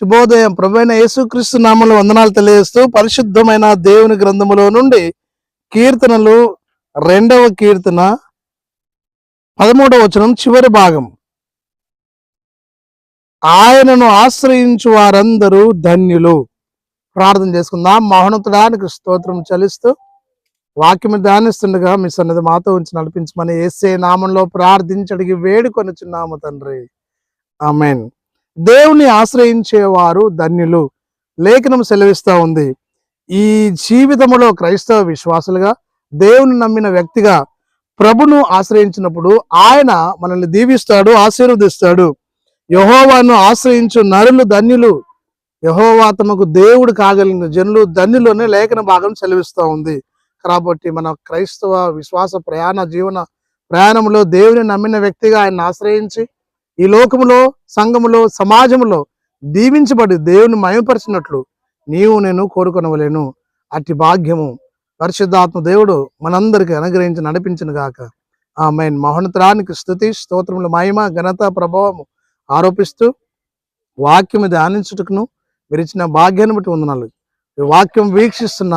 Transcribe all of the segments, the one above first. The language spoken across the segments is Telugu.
శుభోదయం. ప్రభువైన యేసుక్రీస్తు నామములో వందనాలు తెలియజేస్తూ పరిశుద్ధమైన దేవుని గ్రంథములో నుండి కీర్తనలు 2వ కీర్తన 13వ వచనం చివరి భాగం. ఆయనను ఆశ్రయించు వారందరూ ధన్యులు. ప్రార్థన చేసుకుందాం. మహోన్నతుడానికి స్తోత్రం చెల్లిస్తూ వాక్యం ధ్యానిస్తుండగా మీ సన్నిధి మాతో ఉంచి నడిపించమని యేసే నామంలో ప్రార్థించడిగి వేడుకొనుచున్నాము తండ్రి. ఆమేన్. దేవుని ఆశ్రయించేవారు ధన్యులు. లేఖనం సెలవిస్తూ ఉంది. ఈ జీవితంలో క్రైస్తవ విశ్వాసులుగా దేవుని నమ్మిన వ్యక్తిగా ప్రభును ఆశ్రయించినప్పుడు ఆయన మనల్ని దీవిస్తాడు, ఆశీర్వదిస్తాడు. యెహోవాను ఆశ్రయించు నరులు ధన్యులు, యెహోవా తమకు దేవుడు కాగలిగిన జనులు ధన్యులు అనే లేఖన భాగం సెలవిస్తూ ఉంది. కాబట్టి మన క్రైస్తవ విశ్వాస జీవన ప్రయాణంలో దేవుని నమ్మిన వ్యక్తిగా ఆయన ఆశ్రయించి ఈ లోకములో, సంఘములో, సమాజంలో దీవించబడి దేవుని మహిమపరిచినట్లు నీవు నేను కోరుకొనవలేను. అట్టి భాగ్యము పరిశుద్ధాత్మ దేవుడు మనందరికీ అనుగ్రహించి నడిపించిన గాక. ఆమేన్. మహోన్నతానికి స్తుతి స్తోత్రములు, మహిమ, ఘనత, ప్రభావము ఆరోపిస్తూ వాక్యము ధ్యానించుటకును మీరు ఇచ్చిన భాగ్యాన్ని బట్టి వందనాలు. ఈ వాక్యం వీక్షిస్తున్న,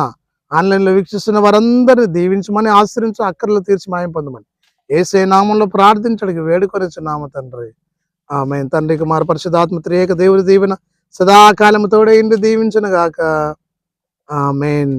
ఆన్లైన్లో వీక్షిస్తున్న వారందరినీ దీవించమని, ఆశ్రయించి అక్కర్లు తీర్చి మాయం పొందమని యేసే నామంలో ప్రార్థించడానికి వేడుకొనిచున్నాము తండ్రి. ఆమేన్. తండ్రి, కుమార పరిశుద్ధాత్మ త్రియేక దేవుడి దీవెన సదాకాలము తోడే ఇండి దీవించును గాక. ఆమేన్.